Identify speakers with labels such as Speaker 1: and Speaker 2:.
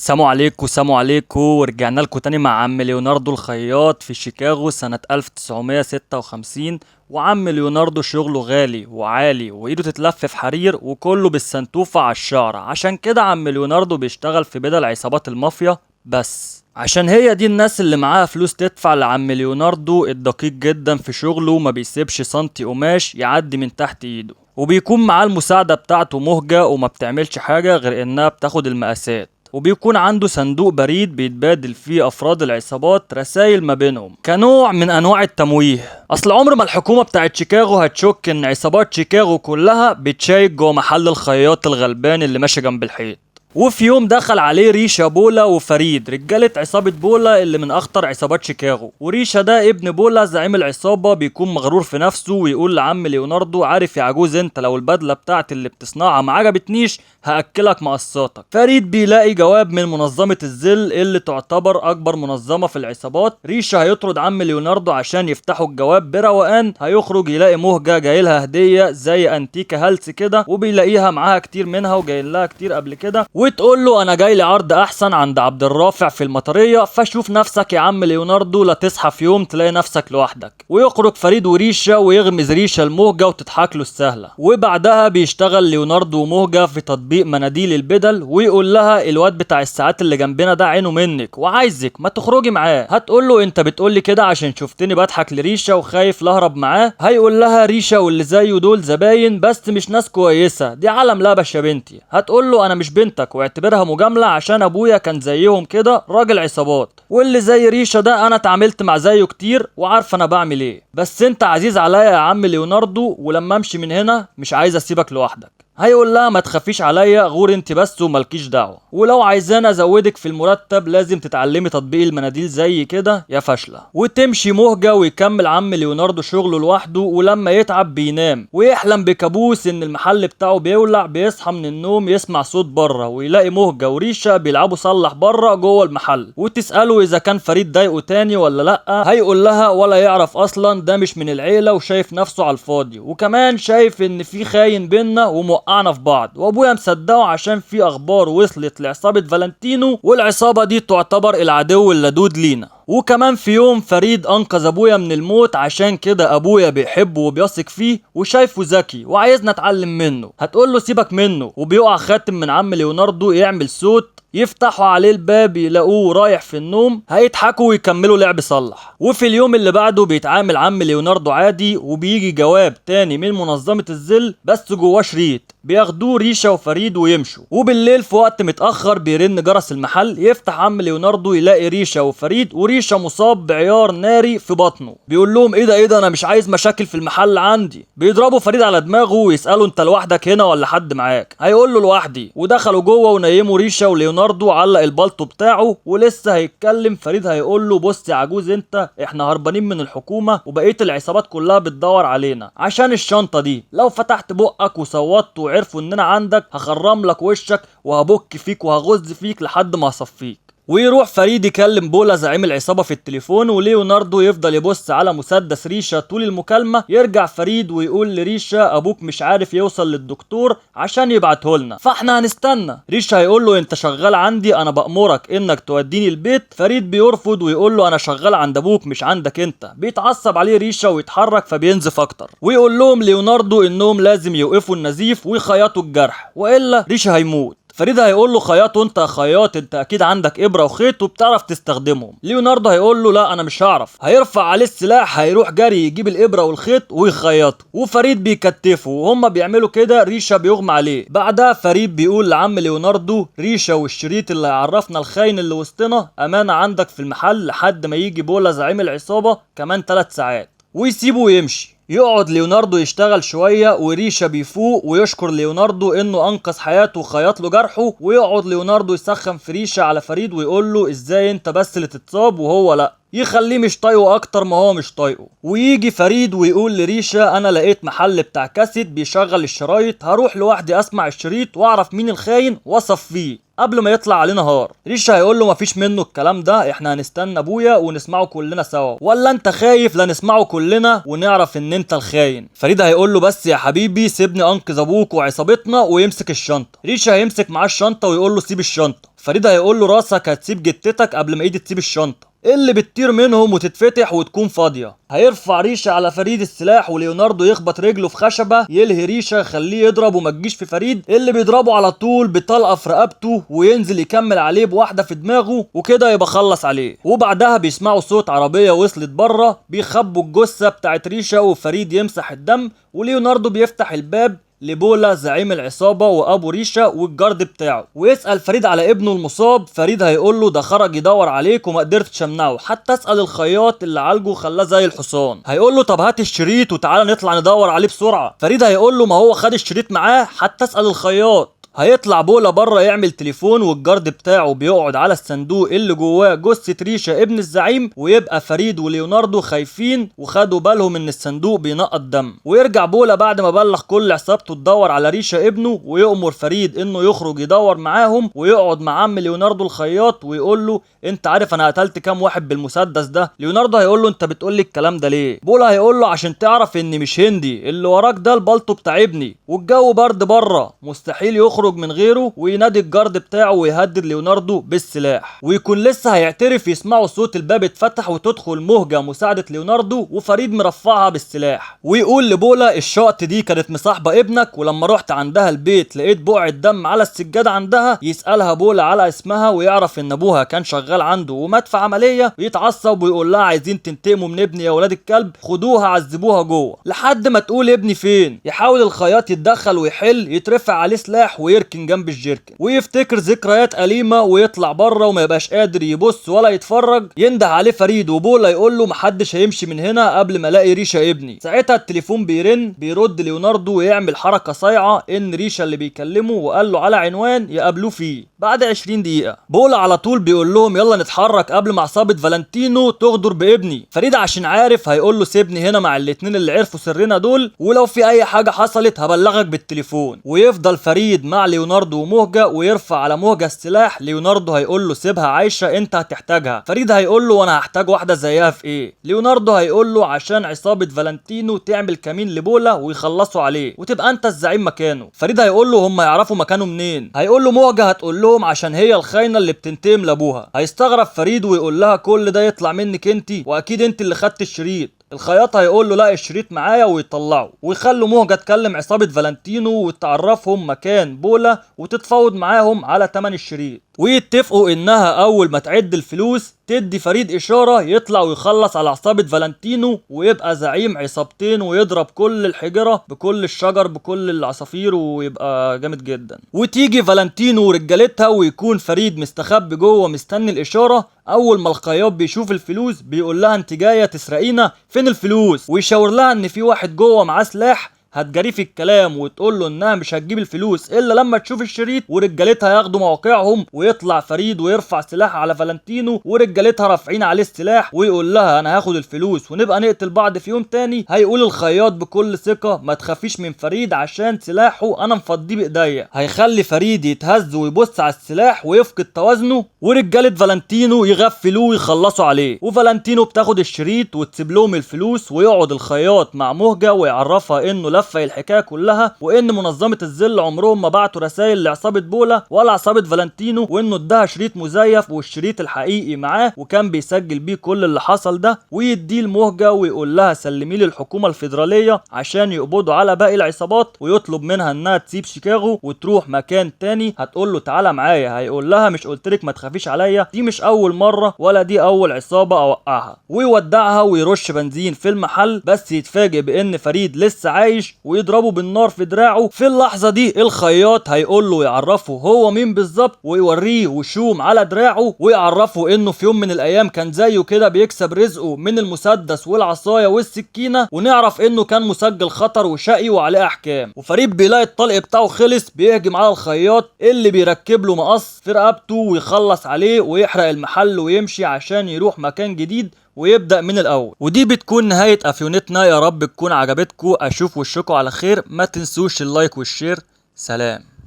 Speaker 1: سلام عليكم سلام عليكم، ورجعنا لكم تاني مع عم ليوناردو الخياط في شيكاغو سنة 1956. وعم ليوناردو شغله غالي وعالي وايده تتلف في حرير وكله بالسنتوفة على الشعر، عشان كده عم ليوناردو بيشتغل في بدل عصابات المافيا بس، عشان هي دي الناس اللي معاها فلوس تدفع لعم ليوناردو الدقيق جدا في شغله، وما بيسيبش سنتي قماش يعدي من تحت ايده، وبيكون معاه المساعدة بتاعته مهجة وما بتعملش حاجة غير انها بتاخد المقاسات، وبيكون عنده صندوق بريد بيتبادل فيه افراد العصابات رسائل ما بينهم كنوع من انواع التمويه. اصل عمر ما الحكومه بتاعت شيكاغو هتشك ان عصابات شيكاغو كلها بتشيك جوه محل الخياط الغلبان اللي ماشي جنب الحيط. وفي يوم دخل عليه ريشا بولا وفريد، رجالة عصابة بولا اللي من أخطر عصابات شيكاغو. وريشا ده ابن بولا زعيم العصابة، بيكون مغرور في نفسه ويقول لعم ليوناردو: عارف يا عجوز انت، لو البدلة بتاعتي اللي بتصنعها ما عجبتنيش هأكلك مقصاتك. فريد بيلاقي جواب من منظمة الظل اللي تعتبر أكبر منظمة في العصابات. ريشا هيطرد عم ليوناردو عشان يفتحوا الجواب بروقان، هيخرج يلاقي مهجة جايلها هدية زي أنتيكا هلس كده، وبيلاقيها معاها كتير منها وجايلها لها كتير قبل كده، وتقول له: انا جاي لي عرض احسن عند عبد الرافع في المطريه، فشوف نفسك يا عم ليوناردو لا تصحى في يوم تلاقي نفسك لوحدك. ويخرج فريد وريشا ويغمز ريشا المهجه وتضحك له السهله. وبعدها بيشتغل ليوناردو ومهجه في تطبيق مناديل البدل، ويقول لها: الواد بتاع الساعات اللي جنبنا ده عينه منك وعايزك ما تخرجي معاه. هتقول له: انت بتقول لي كده عشان شفتني بضحك لريشا وخايف لاهرب معاه؟ هيقول لها: ريشا واللي زيه دول زباين بس مش ناس كويسه، دي عالم لبش يا بنتي. هتقول له: انا مش بنتك، واعتبرها مجاملة عشان ابويا كان زيهم كده راجل عصابات، واللي زي ريشا ده انا اتعاملت مع زيه كتير وعارف انا بعمل ايه، بس انت عزيز عليا يا عم ليوناردو، ولما امشي من هنا مش عايز اسيبك لوحدك. هيقول لها: ما تخافيش عليا، غور انت بس وملكيش دعوه، ولو عايزاني ازودك في المرتب لازم تتعلمي تطبيق المناديل زي كده يا فاشله. وتمشي مهجه ويكمل عم ليوناردو شغله لوحده، ولما يتعب بينام ويحلم بكابوس ان المحل بتاعه بيولع. بيصحى من النوم يسمع صوت بره ويلاقي مهجه وريشه بيلعبوا صلح بره جوه المحل، وتساله اذا كان فريد ضايقه تاني ولا لا. هيقول لها: ولا يعرف اصلا، ده مش من العيله وشايف نفسه على الفاضي، وكمان شايف ان في خاين بينا وقعنا في بعض، وابويا مصدقه عشان في اخبار وصلت لعصابه فالنتينو، والعصابه دي تعتبر العدو اللدود لينا. وكمان في يوم فريد انقذ ابويا من الموت، عشان كده ابويا بيحبه وبيثق فيه وشايفه ذكي وعايزنا نتعلم منه. هتقول له: سيبك منه. وبيقع خاتم من عم ليوناردو يعمل صوت، يفتحوا عليه الباب يلاقوه رايح في النوم. هيضحكوا ويكملوا لعب صلح. وفي اليوم اللي بعده بيتعامل عم ليوناردو عادي، وبيجي جواب تاني من منظمة الظل بس جواه شريط، بياخدوه ريشا وفريد ويمشوا. وبالليل في وقت متأخر بيرن جرس المحل، يفتح عم ليوناردو يلاقي ريشا وفريد، وريشا مصاب بعيار ناري في بطنه. بيقول لهم: ايه ده انا مش عايز مشاكل في المحل عندي. بيضربوا فريد على دماغه ويسألوا: انت لوحدك هنا ولا حد معاك؟ هيقول له: لوحدي. ودخلوا جوه ونيموا ريشا وليوناردو، علق البلطو بتاعه ولسه هيتكلم فريد هيقول له: بص يا عجوز انت، احنا هربانين من الحكومة وبقية العصابات كلها بتدور علينا عشان الشنطة دي، لو فتحت بقك وصوتت وعرفوا اننا عندك هخرم لك وشك وهبك فيك وهغز فيك لحد ما هصفيك. ويروح فريد يكلم بولا زعيم العصابة في التليفون، وليوناردو يفضل يبص على مسدس ريشا طول المكالمة. يرجع فريد ويقول لريشا: ابوك مش عارف يوصل للدكتور عشان يبعتهولنا، فاحنا هنستنى. ريشا هيقول له: انت شغال عندي، انا بأمرك انك توديني البيت. فريد بيرفض ويقول له: انا شغال عند ابوك مش عندك انت. بيتعصب عليه ريشا ويتحرك فبينزف اكتر، ويقول لهم ليوناردو انهم لازم يوقفوا النزيف ويخيطوا الجرح والا ريشا هيموت. فريد هيقول له: خياط وانت خياط، انت اكيد عندك ابره وخيط وبتعرف تستخدمهم. ليوناردو هيقول له: لا انا مش هعرف. هيرفع عليه السلاح، هيروح جري يجيب الابره والخيط ويخيطه، وفريد بيكتفه. وهم بيعملوا كده ريشا بيغمى عليه. بعدها فريد بيقول لعم ليوناردو: ريشا والشريط اللي هيعرفنا الخاين اللي وسطنا امانه عندك في المحل لحد ما يجي بولا زعيم العصابه كمان 3 ساعات. ويسيبه ويمشي. يقعد ليوناردو يشتغل شوية، وريشا بيفوق ويشكر ليوناردو انه انقذ حياته وخيط له جرحه. ويقعد ليوناردو يسخن في ريشا على فريد ويقول له: ازاي انت بس اللي تتصاب وهو لا؟ يخليه مش طايقه اكتر ما هو مش طايقه. ويجي فريد ويقول لريشة انا لقيت محل بتاع كاسيت بيشغل الشرايط، هروح لوحدي اسمع الشريط واعرف مين الخاين واصفيه قبل ما يطلع عليه نهار. ريشة هيقول له مفيش منه الكلام ده، احنا هنستنى ابويا ونسمعه كلنا سوا، ولا انت خايف لا نسمعه كلنا ونعرف ان انت الخاين؟ فريد هيقول له بس يا حبيبي سيبني انقذ ابوك وعصابتنا، ويمسك الشنطه. ريشة هيمسك معاه الشنطه ويقول له سيب الشنطه. فريد هيقول له راسك هتسيب جتتك قبل ما ايدي تسيب الشنطه اللي بتطير منهم وتتفتح وتكون فاضيه. هيرفع ريشة على فريد السلاح، وليوناردو يخبط رجله في خشبه يلهي ريشة خليه يضرب وما تجيش في فريد اللي بيضربه على طول بطلقه في رقبته، وينزل يكمل عليه بواحده في دماغه، وكده يبقى خلص عليه. وبعدها بيسمعوا صوت عربيه وصلت بره، بيخبوا الجثه بتاعت ريشة وفريد يمسح الدم، وليوناردو بيفتح الباب لبولا زعيم العصابة وابو ريشة والجارد بتاعه، ويسأل فريد على ابنه المصاب. فريد هيقول له ده خرج يدور عليك وما قدرتش امنعه، حتى اسأل الخياط اللي عالجه خلاه زي الحصان. هيقول له طب هات الشريط وتعالى نطلع ندور عليه بسرعة. فريد هيقول له ما هو خد الشريط معاه، حتى اسأل الخياط. هيطلع بولا بره يعمل تليفون، والجارد بتاعه بيقعد على الصندوق اللي جواه جثة ريشة ابن الزعيم، ويبقى فريد وليوناردو خايفين وخدوا بالهم ان الصندوق بينقط دم. ويرجع بولا بعد ما بلغ كل عصابته تدور على ريشة ابنه، ويأمر فريد انه يخرج يدور معاهم، ويقعد مع عم ليوناردو الخياط ويقول له انت عارف انا قتلت كام واحد بالمسدس ده؟ ليوناردو هيقول له انت بتقول لي الكلام ده ليه؟ بولا هيقول له عشان تعرف اني مش هندي، اللي وراك ده البلطو بتاع ابني، والجو برد بره مستحيل يخرج من غيره. وينادي الجارد بتاعه ويهدد ليوناردو بالسلاح، ويكون لسه هيعترف يسمعوا صوت الباب اتفتح وتدخل مهجة مساعدة ليوناردو، وفريد مرفعها بالسلاح، ويقول لبولا الشقط دي كانت مصاحبة ابنك، ولما رحت عندها البيت لقيت بقعة دم على السجادة عندها. يسألها بولا على اسمها ويعرف ان ابوها كان شغال عنده ومات في عملية، ويتعصب ويقول لها عايزين تنتقموا من ابني يا ولاد الكلب، خدوها عذبوها جوه لحد ما تقول ابني فين. يحاول الخياط يتدخل ويحل، يترفع عليه سلاح ويركن جنب الجيركن، ويفتكر ذكريات أليمة ويطلع بره وما يبقاش قادر يبص ولا يتفرج. ينده عليه فريد، وبولا يقول له محدش هيمشي من هنا قبل ما الاقي ريشة ابني. ساعتها التليفون بيرن، بيرد ليوناردو ويعمل حركة صايعة ان ريشة اللي بيكلمه، وقال له على عنوان يقابلوه فيه بعد 20 دقيقة. بولا على طول بيقول لهم يلا نتحرك قبل ما عصابة فالنتينو تغدر بابني. فريد عشان عارف هيقول له سيبني هنا مع الاتنين اللي عرفوا سرنا دول، ولو في اي حاجة حصلت هبلغك بالتليفون. ويفضل فريد مع ليوناردو ومهجة، ويرفع على مهجة السلاح. ليوناردو هيقول له سيبها عايشة انت هتحتاجها. فريد هيقول له وانا هحتاج واحدة زيها في ايه؟ ليوناردو هيقول له عشان عصابة فالنتينو تعمل كمين لبولا ويخلصوا عليه وتبقى انت الزعيم مكانه. فريد هيقول له هم يعرفوا مكانه منين؟ هيقول له مهجة هتقول لهم عشان هي الخاينة اللي بتنتقم لابوها. هيستغرب فريد ويقول لها كل ده يطلع منك انت، واكيد انت اللي خدت الشريط. الخياط هيقول له لا الشريط معايا، ويطلعه ويخلوا مهجة تكلم عصابة فالنتينو وتعرفهم مكان بولا وتتفاوض معاهم على تمن الشريط، ويتفقوا انها اول ما تعد الفلوس تدي فريد اشارة يطلع ويخلص على عصابة فالنتينو ويبقى زعيم عصابتين، ويضرب كل الحجرة بكل الشجر بكل العصافير ويبقى جامد جدا. وتيجي فالنتينو ورجالتها، ويكون فريد مستخبي جوه مستني الاشارة. اول ما الخياط بيشوف الفلوس بيقول لها انت جايه تسرقينا؟ فين الفلوس؟ ويشاور لها ان في واحد جوه معاه سلاح هتجريه في الكلام، وتقول له انها مش هتجيب الفلوس الا لما تشوف الشريط. ورجالتها ياخدوا مواقعهم، ويطلع فريد ويرفع سلاح على فالنتينو، ورجالتها رافعين عليه السلاح، ويقول لها انا هاخد الفلوس ونبقى نقتل بعض في يوم تاني. هيقول الخياط بكل ثقة ما تخافيش من فريد عشان سلاحه انا مفضيه بايديا. هيخلي فريد يتهز ويبص على السلاح ويفقد توازنه، ورجالة فالنتينو يغفلوه ويخلصوا عليه. وفالنتينو بتاخد الشريط وتسيب لهم الفلوس، ويقعد الخياط مع مهجة ويعرفها انه لفة الحكاية كلها، وان منظمة الظل عمرهم ما بعتوا رسائل لعصابة بولا ولا عصابة فالنتينو، وانه اداها شريط مزيف والشريط الحقيقي معاه وكان بيسجل بيه كل اللي حصل ده. ويديه المهجة ويقول لها سلمي لي الحكومة الفيدرالية عشان يقبضوا على باقي العصابات، ويطلب منها انها تسيب شيكاغو وتروح مكان تاني. هتقول له تعالى معايا، هيقول لها مش قلتلك ما تخافيش عليا؟ دي مش اول مرة ولا دي اول عصابة اوقعها. ويودعها ويرش بنزين في المحل، بس يتفاجئ بان فريد لسه عايش وش ويضربه بالنار في دراعه. في اللحظة دي الخياط هيقول له يعرفه هو مين بالظبط، ويوريه وشوم على دراعه، ويعرفه انه في يوم من الايام كان زيه كده بيكسب رزقه من المسدس والعصاية والسكينة، ونعرف انه كان مسجل خطر وشقي وعليه احكام. وفريد بيلاقي الطلق بتاعه خلص، بيهجم على الخياط اللي بيركب له مقص في رقبته ويخلص عليه ويحرق المحل ويمشي عشان يروح مكان جديد ويبدأ من الأول. ودي بتكون نهاية أفيونتنا، يا رب تكون عجبتكم. أشوف وشكم على خير، ما تنسوش اللايك والشير. سلام.